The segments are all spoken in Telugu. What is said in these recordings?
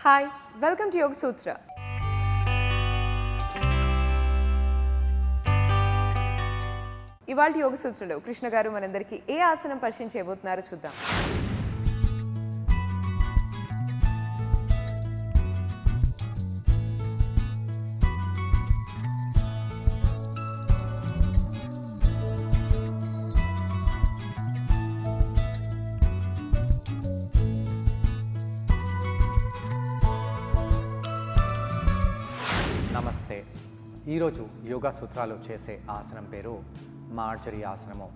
హాయ్, వెల్కమ్ టు యోగ సూత్ర. ఇవాళ యోగ సూత్రలో కృష్ణ గారు మనందరికీ ఏ ఆసనం పరిచయం చేయబోతున్నారో చూద్దాం. నమస్తే. ఈరోజు యోగా సూత్రాలు చేసే ఆసనం పేరు మార్జరీ ఆసనము.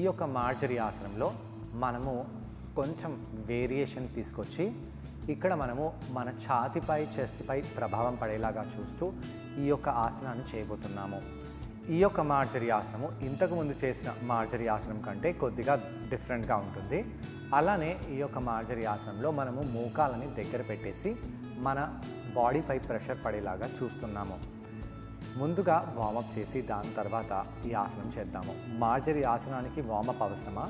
ఈ యొక్క మార్జరీ ఆసనంలో మనము కొంచెం వేరియేషన్ తీసుకొచ్చి ఇక్కడ మనము మన ఛాతిపై చెస్ట్పై ప్రభావం పడేలాగా చూస్తూ ఈ యొక్క ఆసనాన్ని చేయబోతున్నాము. ఈ యొక్క మార్జరీ ఆసనము ఇంతకుముందు చేసిన మార్జరీ ఆసనం కంటే కొద్దిగా డిఫరెంట్గా ఉంటుంది. అలానే ఈ యొక్క మార్జరీ ఆసనంలో మనము మోకాలని దగ్గర పెట్టేసి మన బాడీపై ప్రెషర్ పడేలాగా చూస్తున్నాము. ముందుగా వార్మప్ చేసి దాని తర్వాత ఈ ఆసనం చేద్దాము. మార్జరీ ఆసనానికి వార్మప్ అవసరమా?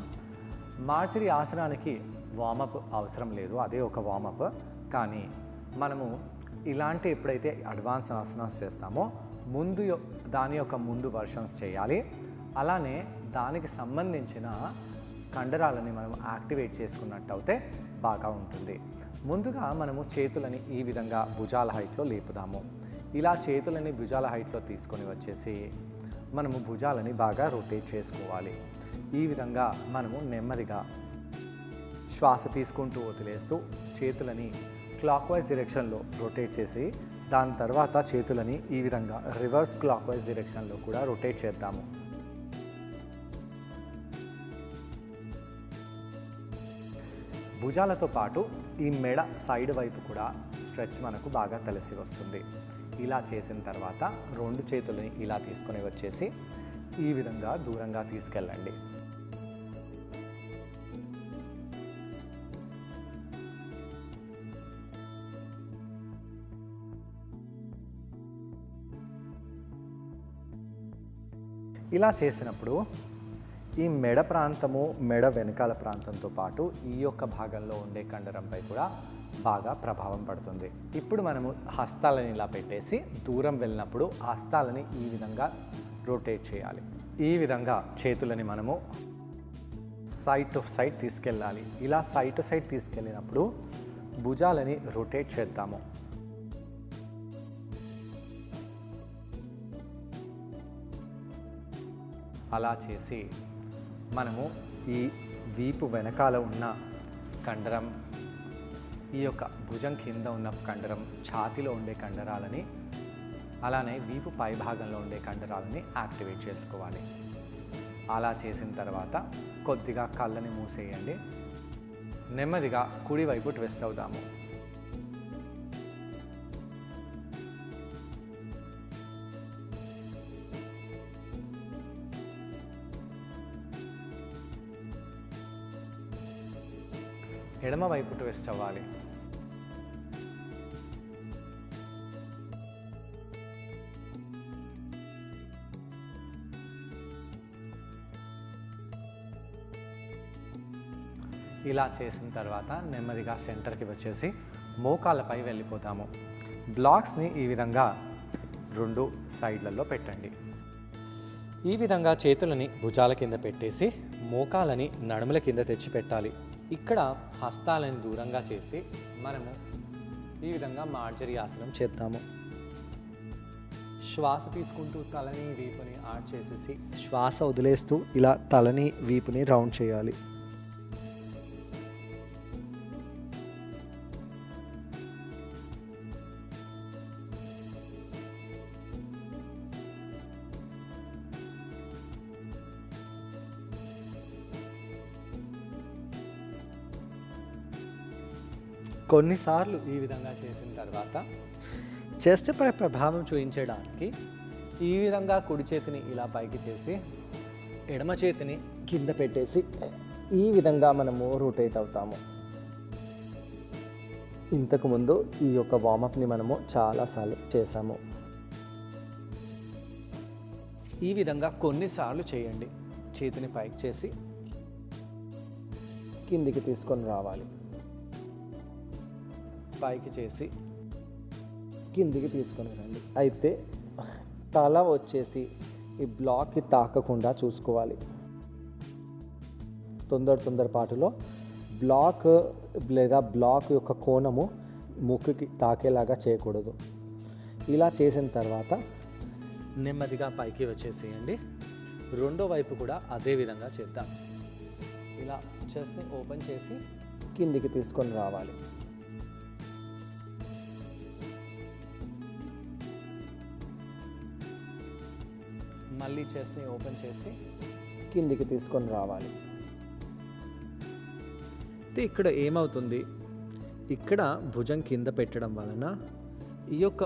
మార్జరీ ఆసనానికి వార్మప్ అవసరం లేదు, అదే ఒక వార్మప్. కానీ మనము ఇలాంటి ఎప్పుడైతే అడ్వాన్స్ ఆసనాస్ చేస్తామో దాని యొక్క ముందు వర్షన్స్ చేయాలి. అలానే దానికి సంబంధించిన కండరాలని మనం యాక్టివేట్ చేసుకున్నట్టు అయితే బాగా ఉంటుంది. ముందుగా మనము చేతులని ఈ విధంగా భుజాల హైట్లో లేపుదాము. ఇలా చేతులని భుజాల హైట్లో తీసుకొని వచ్చేసి మనము భుజాలని బాగా రొటేట్ చేసుకోవాలి. ఈ విధంగా మనము నెమ్మదిగా శ్వాస తీసుకుంటూ వదిలేస్తూ చేతులని క్లాక్ వైజ్ డైరెక్షన్లో రొటేట్ చేసి దాని తర్వాత చేతులని ఈ విధంగా రివర్స్ క్లాక్ వైజ్ డైరెక్షన్లో కూడా రొటేట్ చేద్దాము. భుజాలతో పాటు ఈ మెడ సైడ్ వైపు కూడా స్ట్రెచ్ మనకు బాగా తెలిసి వస్తుంది. ఇలా చేసిన తర్వాత రెండు చేతులని ఇలా తీసుకొని వచ్చేసి ఈ విధంగా దూరంగా తీసుకెళ్ళండి. ఇలా చేసినప్పుడు ఈ మెడ ప్రాంతము, మెడ వెనకాల ప్రాంతంతో పాటు ఈ యొక్క భాగంలో ఉండే కండరంపై కూడా బాగా ప్రభావం పడుతుంది. ఇప్పుడు మనము హస్తాలని ఇలా పెట్టేసి దూరం వెళ్ళినప్పుడు హస్తాలని ఈ విధంగా రొటేట్ చేయాలి. ఈ విధంగా చేతులని మనము సైడ్ టు సైడ్ తీసుకెళ్ళాలి. ఇలా సైడ్ టు సైడ్ తీసుకెళ్ళినప్పుడు భుజాలని రొటేట్ చేద్దాము. అలా చేసి మనము ఈ వీపు వెనకాల ఉన్న కండరం, ఈ యొక్క భుజం కింద ఉన్న కండరం, ఛాతీలో ఉండే కండరాలని, అలానే వీపు పై భాగంలో ఉండే కండరాలని యాక్టివేట్ చేసుకోవాలి. అలా చేసిన తర్వాత కొద్దిగా కళ్ళని మూసేయండి. నెమ్మదిగా కుడివైపు ట్విస్ట్ అవుదాము. ఎడమ వైపు ట్విస్ట్ అవ్వాలి. ఇలా చేసిన తర్వాత నెమ్మదిగా సెంటర్కి వచ్చేసి మోకాళ్ళపై వెళ్ళిపోతాము. బ్లాక్స్ని ఈ విధంగా రెండు సైడ్లలో పెట్టండి. ఈ విధంగా చేతులని భుజాల కింద పెట్టేసి మోకాలని నడుముల కింద తెచ్చి పెట్టాలి. ఇక్కడ హస్తాలని దూరంగా చేసి మనము ఈ విధంగా మార్జరీ ఆసనం చేద్దాము. శ్వాస తీసుకుంటూ తలని వీపుని ఆడ్ చేసేసి శ్వాస వదిలేస్తూ ఇలా తలని వీపుని రౌండ్ చేయాలి. కొన్నిసార్లు ఈ విధంగా చేసిన తర్వాత చెస్ట్ పై ప్రభావం చూపించడానికి ఈ విధంగా కుడి చేతిని ఇలా పైకి చేసి ఎడమ చేతిని కింద పెట్టేసి ఈ విధంగా మనము రొటేట్ అవుతాము. ఇంతకుముందు ఈ యొక్క వార్మప్ని మనము చాలాసార్లు చేసాము. ఈ విధంగా కొన్నిసార్లు చేయండి. చేతిని పైకి చేసి కిందికి తీసుకొని రావాలి. పైకి చేసి కిందికి తీసుకొని రండి. అయితే తల వచ్చేసి ఈ బ్లాక్కి తాకకుండా చూసుకోవాలి. తొందరపాటులో బ్లాక్ లేదా బ్లాక్ యొక్క కోణము ముక్కుకి తాకేలాగా చేయకూడదు. ఇలా చేసిన తర్వాత నెమ్మదిగా పైకి వచ్చేసేయండి. రెండో వైపు కూడా అదే విధంగా చేద్దాం. ఇలా చెస్ట్ని ఓపెన్ చేసి కిందికి తీసుకొని రావాలి. మళ్ళీ చెస్ట్ని ఓపెన్ చేసి కిందికి తీసుకొని రావాలి. ఇక్కడ ఏమవుతుంది, ఇక్కడ భుజం కింద పెట్టడం వలన ఈ యొక్క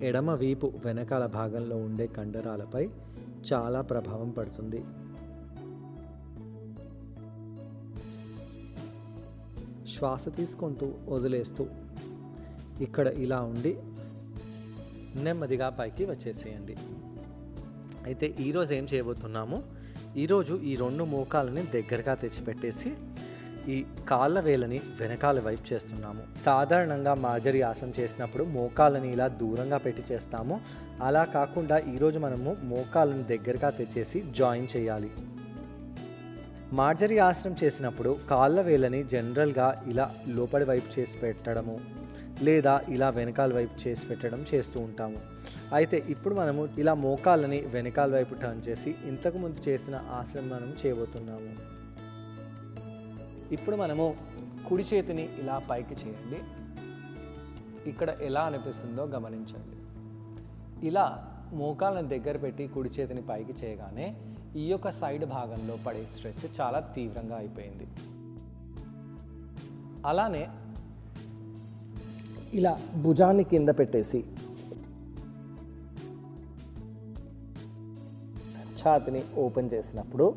ఎడమ వీపు వెనకాల భాగంలో ఉండే కండరాలపై చాలా ప్రభావం పడుతుంది. శ్వాస తీసుకుంటూ వదిలేస్తూ ఇక్కడ ఇలా ఉండి నెమ్మదిగా పైకి వచ్చేసేయండి. అయితే ఈరోజు ఏం చేయబోతున్నాము, ఈరోజు ఈ రెండు మోకాలని దగ్గరగా తెచ్చిపెట్టేసి ఈ కాళ్ళ వేలని వెనకాల వైపు చేస్తున్నాము. సాధారణంగా మార్జరీ ఆసనం చేసినప్పుడు మోకాళ్ళని ఇలా దూరంగా పెట్టి చేస్తాము. అలా కాకుండా ఈరోజు మనము మోకాళ్ళని దగ్గరగా తెచ్చేసి జాయిన్ చేయాలి. మార్జరీ ఆసనం చేసినప్పుడు కాళ్ళ వేలని జనరల్గా ఇలా లోపలి వైపు చేసి పెట్టడము లేదా ఇలా వెనకాల వైపు చేసి పెట్టడం చేస్తూ ఉంటాము. అయితే ఇప్పుడు మనము ఇలా మోకాళ్ళని వెనకాల వైపు టర్న్ చేసి ఇంతకుముందు చేసిన ఆసనం మనం చేయబోతున్నాము. ఇప్పుడు మనము కుడి చేతిని ఇలా పైకి చేయండి. ఇక్కడ ఎలా అనిపిస్తుందో గమనించండి. ఇలా మోకాళ్ళని దగ్గర పెట్టి కుడి చేతిని పైకి చేయగానే ఈ యొక్క సైడ్ భాగంలో పడే స్ట్రెచ్ చాలా తీవ్రంగా అయిపోయింది. అలానే ఇలా భుజాన్ని కింద పెట్టేసి ఛాతిని ఓపెన్ చేసినప్పుడు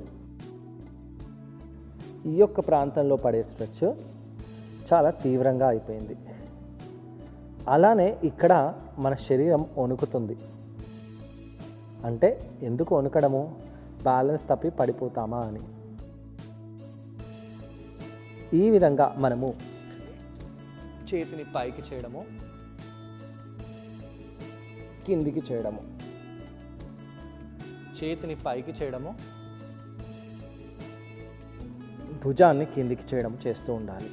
ఈ యొక్క ప్రాంతంలో పడే స్ట్రెచ్ చాలా తీవ్రంగా అయిపోయింది. అలానే ఇక్కడ మన శరీరం వణుకుతుంది. అంటే ఎందుకు వణుకడము, బ్యాలెన్స్ తప్పి పడిపోతామా అని. ఈ విధంగా మనము చేతిని పైకి చేయడము, కిందికి చేయడము, చేతిని పైకి చేయడము, భుజాన్ని కిందికి చేయడం చేస్తూ ఉండాలి.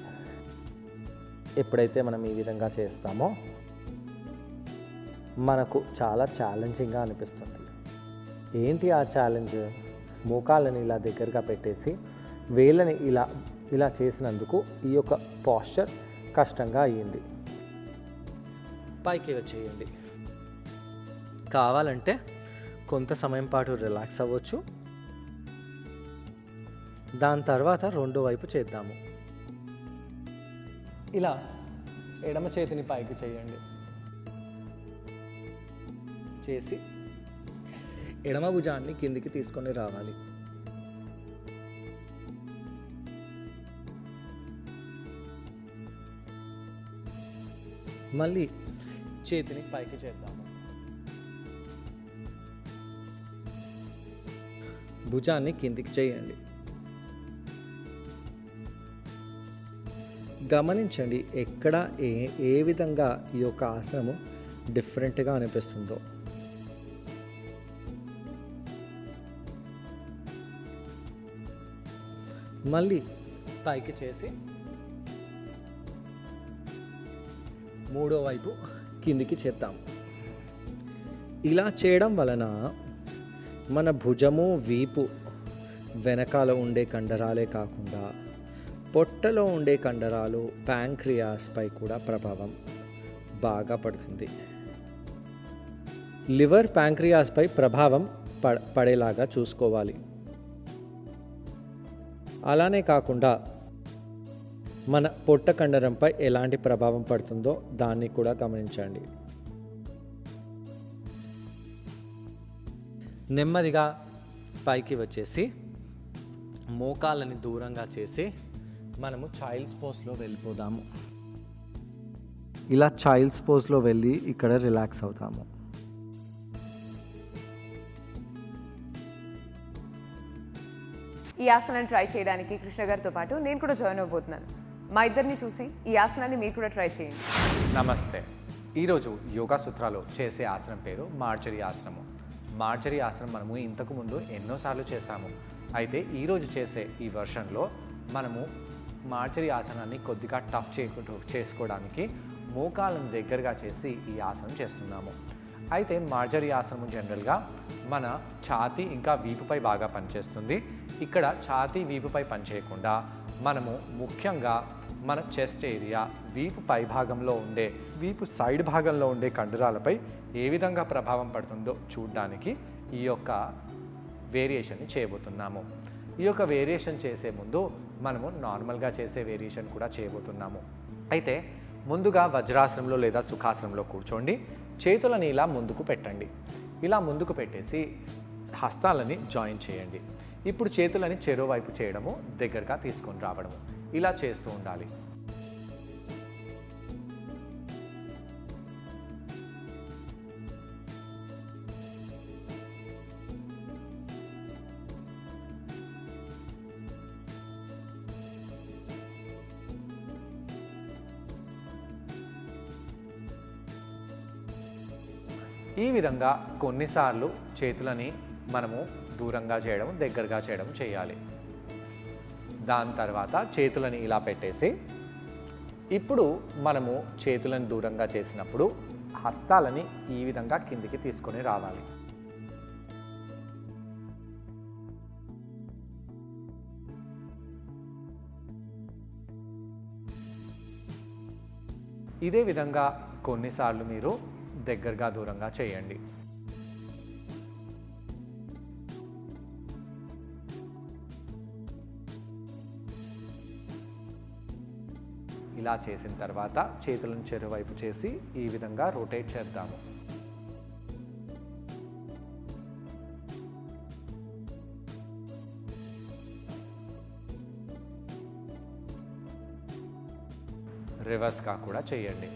ఎప్పుడైతే మనం ఈ విధంగా చేస్తామో మనకు చాలా ఛాలెంజింగ్గా అనిపిస్తుంది. ఏంటి ఆ ఛాలెంజ్? మోకాళ్ళని ఇలా దగ్గరగా పెట్టేసి వేళ్ళని ఇలా చేసినందుకు ఈ యొక్క పోస్చర్ కష్టంగా అయ్యింది. పైకి వచ్చేయండి. కావాలంటే కొంత సమయం పాటు రిలాక్స్ అవ్వచ్చు. దాని తర్వాత రెండో వైపు చేద్దాము. ఇలా ఎడమ చేతిని పైకి చేయండి. చేసి ఎడమ భుజాన్ని కిందికి తీసుకొని రావాలి. మళ్ళీ చేతిని పైకి చేద్దాము. భుజాన్ని కిందికి చేయండి. గమనించండి ఎక్కడ ఏ విధంగా ఈ యొక్క ఆసనము డిఫరెంట్గా అనిపిస్తుందో. మళ్ళీ పైకి చేసి మూడో వైపు కిందికి చేద్దాం. ఇలా చేయడం వలన మన భుజము వీపు వెనకాల ఉండే కండరాలే కాకుండా పొట్టలో ఉండే కండరాలు ప్యాంక్రియాస్పై కూడా ప్రభావం బాగా పడుతుంది. లివర్ ప్యాంక్రియాస్పై ప్రభావం పడేలాగా చూసుకోవాలి. అలానే కాకుండా మన పొట్ట కండరంపై ఎలాంటి ప్రభావం పడుతుందో దాన్ని కూడా గమనించండి. నెమ్మదిగా పైకి వచ్చేసి మోకాళ్ళని దూరంగా చేసి మనము చైల్డ్స్ పోస్లో వెళ్ళిపోదాము. ఇలా చైల్డ్స్ పోస్లో వెళ్ళి ఇక్కడ రిలాక్స్ అవుతాము. ఈ ఆసనం ట్రై చేయడానికి కృష్ణ గారితో పాటు నేను కూడా జాయిన్ అవబోతున్నాను. మా ఇద్దరిని చూసి ఈ ఆసనాన్ని మీరు కూడా ట్రై చేయండి. నమస్తే. ఈరోజు యోగా సూత్రాలు చేసే ఆసనం పేరు మార్జరీ ఆసనము. మార్జరీ ఆసనం మనము ఇంతకుముందు ఎన్నోసార్లు చేశాము. అయితే ఈరోజు చేసే ఈ వర్షన్లో మనము మార్జరీ ఆసనాన్ని కొద్దిగా టఫ్ చేసుకోవడానికి మోకాళ్ళను దగ్గరగా చేసి ఈ ఆసనం చేస్తున్నాము. అయితే మార్జరీ ఆసనం జనరల్గా మన ఛాతీ ఇంకా వీపుపై బాగా పనిచేస్తుంది. ఇక్కడ ఛాతీ వీపుపై పనిచేయకుండా మనము ముఖ్యంగా మన చెస్ట్ ఏరియా, వీపు పై భాగంలో ఉండే, వీపు సైడ్ భాగంలో ఉండే కండరాలపై ఏ విధంగా ప్రభావం పడుతుందో చూడడానికి ఈ యొక్క వేరియేషన్ని చేయబోతున్నాము. ఈ యొక్క వేరియేషన్ చేసే ముందు మనము నార్మల్గా చేసే వేరియేషన్ కూడా చేయబోతున్నాము. అయితే ముందుగా వజ్రాసనంలో లేదా సుఖాసనంలో కూర్చోండి. చేతులని ఇలా ముందుకు పెట్టండి. ఇలా ముందుకు పెట్టేసి హస్తాలని జాయిన్ చేయండి. ఇప్పుడు చేతులని చెరో వైపు చేయడము, దగ్గరగా తీసుకొని రావడము, ఇలా చేస్తూ ఉండాలి. ఈ విధంగా కొన్నిసార్లు చేతులని మనము దూరంగా చేయడం, దగ్గరగా చేయడం చేయాలి. దాని తర్వాత చేతులని ఇలా పెట్టేసి ఇప్పుడు మనము చేతులను దూరంగా చేసినప్పుడు హస్తాలని ఈ విధంగా కిందికి తీసుకొని రావాలి. ఇదే విధంగా కొన్నిసార్లు మీరు దగ్గరగా దూరంగా చేయండి. ఇలా చేసిన తర్వాత చేతులను చెరువైపు చేసి ఈ విధంగా రొటేట్ చేద్దాము. రివర్స్గా కూడా చేయండి.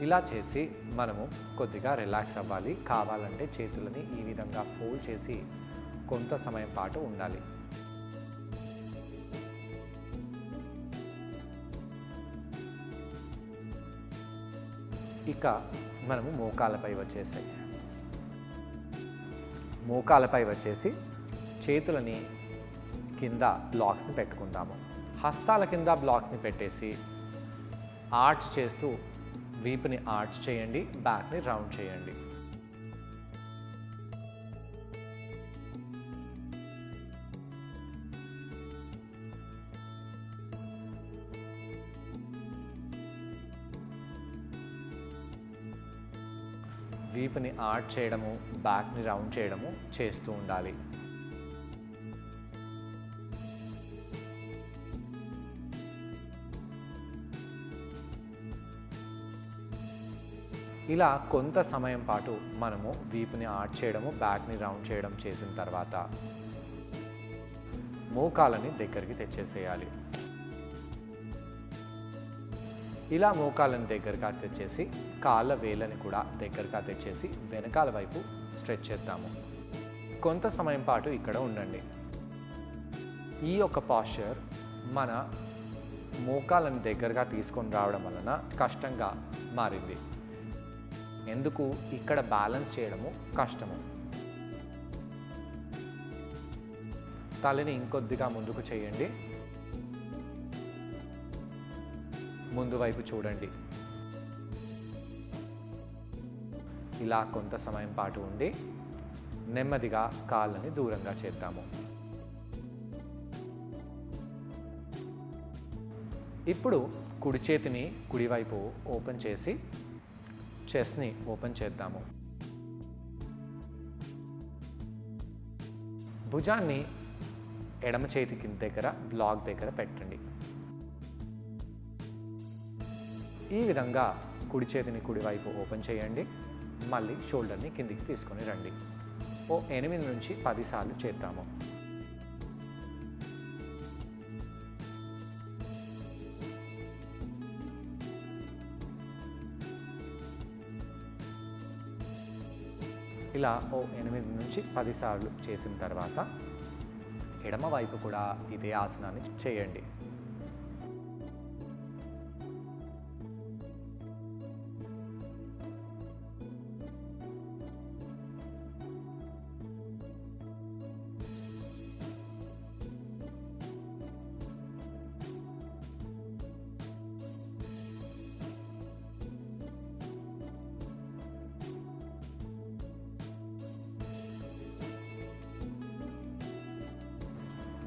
ఇలా చేసి మనము కొద్దిగా రిలాక్స్ అవ్వాలి. కావాలంటే చేతులని ఈ విధంగా ఫోల్డ్ చేసి కొంత సమయం పాటు ఉండాలి. ఇక మనము మోకాలపై వచ్చేసి చేతులని కింద బ్లాక్స్ని పెట్టుకుందాము. హస్తాల కింద బ్లాక్స్ని పెట్టేసి ఆర్చ్ చేస్తూ వీపుని ఆర్చ్ చేయండి, బ్యాక్ని రౌండ్ చేయండి. వీపుని ఆర్చ్ చేయడము, బ్యాక్ని రౌండ్ చేయడము చేస్తూ ఉండాలి. ఇలా కొంత సమయం పాటు మనము వీపుని ఆర్చ్ చేయడము, బ్యాక్ని రౌండ్ చేయడం చేసిన తర్వాత మోకాలని దగ్గరికి తెచ్చేసేయాలి. ఇలా మోకాలని దగ్గరగా తెచ్చేసి కాళ్ళ వేళ్ళని కూడా దగ్గరగా తెచ్చేసి వెనకాల వైపు స్ట్రెచ్ చేద్దాము. కొంత సమయం పాటు ఇక్కడ ఉండండి. ఈ యొక్క పాస్చర్ మన మోకాలని దగ్గరగా తీసుకొని రావడం వలన కష్టంగా మారింది. ఎందుకు? ఇక్కడ బ్యాలెన్స్ చేయడము కష్టము. తలని ఇంకొద్దిగా ముందుకు చేయండి. ముందు వైపు చూడండి. ఇలా కొంత సమయం పాటు ఉండి నెమ్మదిగా కాళ్ళని దూరంగా చేద్దాము. ఇప్పుడు కుడి చేతిని కుడివైపు ఓపెన్ చేసి చెస్ట్ని ఓపెన్ చేద్దాము. భుజాన్ని ఎడమ చేతి కింద దగ్గర బ్లాక్ దగ్గర పెట్టండి. ఈ విధంగా కుడి చేతిని కుడివైపు ఓపెన్ చేయండి. మళ్ళీ షోల్డర్ని కిందికి తీసుకొని రండి. 8 నుంచి 10 సార్లు చేద్దాము. ఇలా 8 నుంచి 10 సార్లు చేసిన తర్వాత ఎడమ వైపు కూడా ఇదే ఆసనాన్ని చేయండి.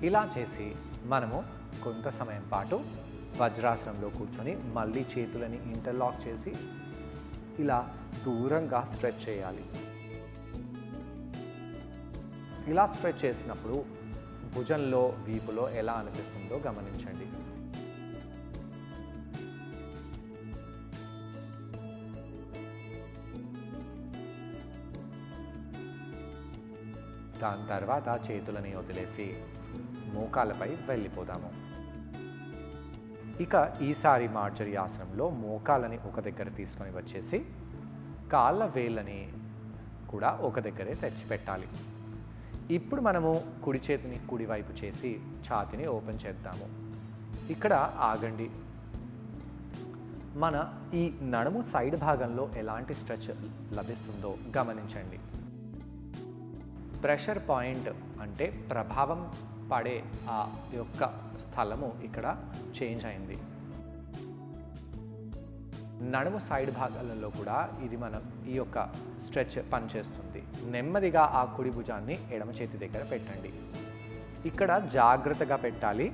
ఇలా చేసి మనము కొంత సమయం పాటు వజ్రాసనంలో కూర్చొని మళ్ళీ చేతులని ఇంటర్లాక్ చేసి ఇలా దూరంగా స్ట్రెచ్ చేయాలి. ఇలా స్ట్రెచ్ చేసినప్పుడు భుజంలో, వీపులో ఎలా అనిపిస్తుందో గమనించండి. దాని తర్వాత చేతులని వదిలేసి మోకాళ్ళపై వెళ్ళిపోదాము. ఇక ఈసారి మార్జరీ ఆసనంలో మోకాళ్ళని ఒక దగ్గర తీసుకొని వచ్చేసి కాళ్ళ వేళ్ళని కూడా ఒక దగ్గరే తెచ్చిపెట్టాలి. ఇప్పుడు మనము కుడి చేతిని కుడివైపు చేసి ఛాతీని ఓపెన్ చేద్దాము. ఇక్కడ ఆగండి. మన ఈ నడుము సైడ్ భాగంలో ఎలాంటి స్ట్రెచ్ లభిస్తుందో గమనించండి. ప్రెషర్ పాయింట్ అంటే ప్రభావం పడే ఆ యొక్క స్థలము ఇక్కడ చేంజ్ అయింది. నడుము సైడ్ భాగాలలో కూడా ఇది మనం ఈ యొక్క స్ట్రెచ్ పనిచేస్తుంది. నెమ్మదిగా ఆ కుడి భుజాన్ని ఎడమ చేతి దగ్గర పెట్టండి. ఇక్కడ జాగ్రత్తగా పెట్టాలి,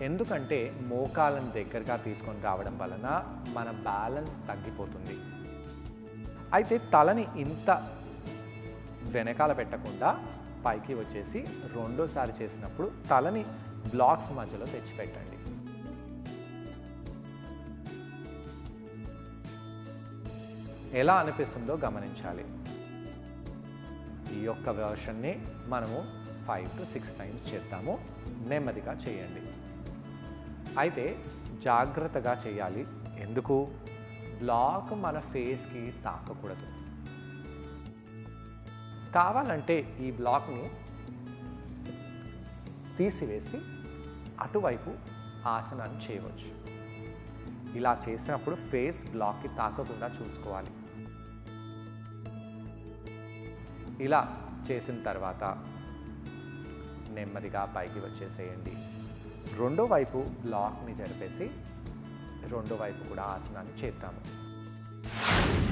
ఎందుకంటే మోకాలను దగ్గరగా తీసుకొని రావడం వలన మన బ్యాలెన్స్ తగ్గిపోతుంది. అయితే తలని ఇంత వెనకాల పెట్టకుండా పైకి వచ్చేసి రెండోసారి చేసినప్పుడు తలని బ్లాక్స్ మధ్యలో తెచ్చిపెట్టండి. ఎలా అనిపిస్తుందో గమనించాలి. ఈ యొక్క వెర్షన్ని మనము 5 to 6 టైమ్స్ చేద్దాము. నెమ్మదిగా చేయండి. అయితే జాగ్రత్తగా చేయాలి. ఎందుకు? బ్లాక్ మన ఫేస్కి తాకకూడదు. కావాలంటే ఈ బ్లాక్ని తీసివేసి అటువైపు ఆసనాన్ని చేయవచ్చు. ఇలా చేసినప్పుడు ఫేస్ బ్లాక్కి తాకకుండా చూసుకోవాలి. ఇలా చేసిన తర్వాత నెమ్మదిగా పైకి వచ్చేసేయండి. రెండో వైపు బ్లాక్ని జరిపేసి రెండో వైపు కూడా ఆసనాన్ని చేద్దాము.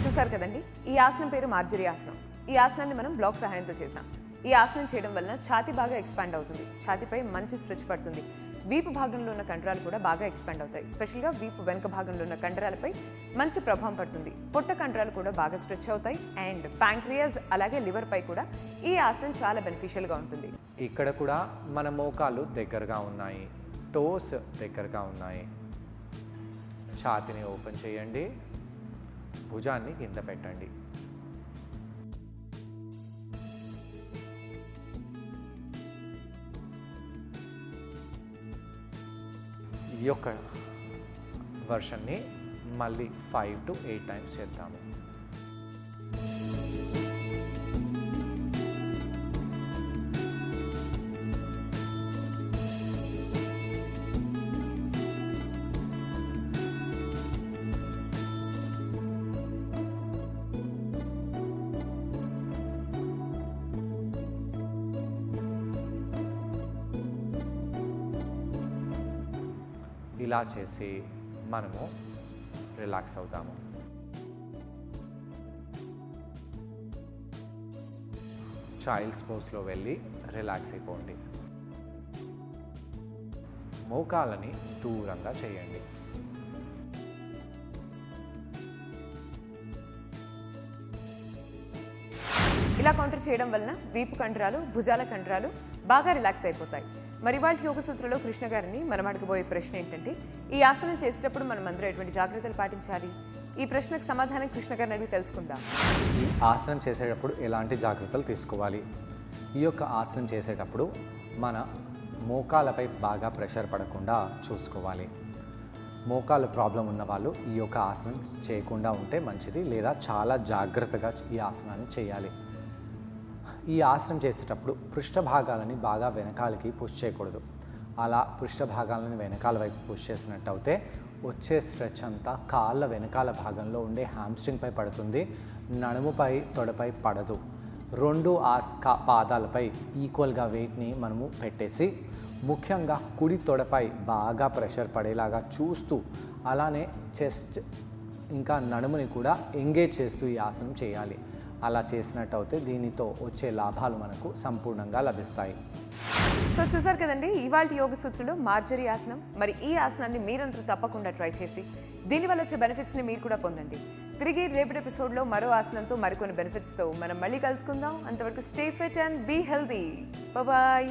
చూసారు కదండి, ఈ ఆసనం పేరు మార్జరీ ఆసనం. ఈ ఆసనాన్ని మనం బ్లాక్ సహాయంతో చేసాం. ఈ ఆసనం చేయడం వలన ఛాతీ బాగా ఎక్స్పాండ్ అవుతుంది, ఛాతీపై మంచి స్ట్రెచ్ పడుతుంది, వీపు భాగంలో ఉన్న కండరాలు కూడా బాగా ఎక్స్పాండ్ అవుతాయి. స్పెషల్గా వీపు వెనుక భాగంలో ఉన్న కండరాలపై మంచి ప్రభావం పడుతుంది. పొట్ట కండరాలు కూడా బాగా స్ట్రెచ్ అవుతాయి. అండ్ ప్యాంక్రియాస్ అలాగే లివర్ పై కూడా ఈ ఆసనం చాలా బెనిఫిషియల్గా ఉంటుంది. ఇక్కడ కూడా మన మోకాలు దగ్గరగా ఉన్నాయి, టోస్ దగ్గరగా ఉన్నాయి. ఛాతీని ఓపెన్ చేయండి, భుజాన్ని కింద పెట్టండి. ఈ యొక్క వర్షన్ని మళ్ళీ 5 to 8 టైమ్స్ చేద్దాము. ఇలా చేసి మనము రిలాక్స్ అవుతాము. చైల్డ్స్ పోస్లో వెళ్ళి రిలాక్స్ అయిపోండి. మోకాలని దూరంగా చేయండి. ఇలా కౌంటర్ చేయడం వలన వీపు కండరాలు, భుజాల కండరాలు బాగా రిలాక్స్ అయిపోతాయి. మరి వాళ్ళ యోగ సూత్రంలో కృష్ణ గారిని మనం అడగబోయే ప్రశ్న ఏంటంటే, ఈ ఆసనం చేసేటప్పుడు మనం అందరూ ఎటువంటి జాగ్రత్తలు పాటించాలి? ఈ ప్రశ్నకు సమాధానం కృష్ణ గారిని అడిగి తెలుసుకుందాం. ఈ ఆసనం చేసేటప్పుడు ఎలాంటి జాగ్రత్తలు తీసుకోవాలి? ఈ యొక్క ఆసనం చేసేటప్పుడు మన మోకాలపై బాగా ప్రెషర్ పడకుండా చూసుకోవాలి. మోకాలు ప్రాబ్లం ఉన్న వాళ్ళు ఈ యొక్క ఆసనం చేయకుండా ఉంటే మంచిది, లేదా చాలా జాగ్రత్తగా ఈ ఆసనాన్ని చేయాలి. ఈ ఆసనం చేసేటప్పుడు పృష్ఠ భాగాలని బాగా వెనకాలకి పుష్ చేయకూడదు. అలా పృష్ఠ భాగాలను వెనకాల వైపు పుష్ చేసినట్టు అయితే వచ్చే స్ట్రెచ్ అంతా కాళ్ళ వెనకాల భాగంలో ఉండే హ్యామ్స్ట్రింగ్పై పడుతుంది, నడుముపై తొడపై పడదు. రెండు పాదాలపై ఈక్వల్గా వెయిట్ని మనము పెట్టేసి ముఖ్యంగా కుడి తొడపై బాగా ప్రెషర్ పడేలాగా చూస్తూ అలానే చెస్ట్ ఇంకా నడుముని కూడా ఎంగేజ్ చేస్తూ ఈ ఆసనం చేయాలి. అలా చేసినట్టు అయితే దీనితో వచ్చే లాభాలు మనకు సంపూర్ణంగా లభిస్తాయి. సో చూసారు కదండి ఇవాళ యోగ సూత్రులు మార్జరీ ఆసనం. మరి ఈ ఆసనాన్ని మీరందరూ తప్పకుండా ట్రై చేసి దీనివల్ల వచ్చే బెనిఫిట్స్ని మీరు కూడా పొందండి. తిరిగి రేపటి ఎపిసోడ్లో మరో ఆసనంతో మరికొన్ని బెనిఫిట్స్తో మనం మళ్ళీ కలుసుకుందాం. అంతవరకు stay fit and be healthy. Bye.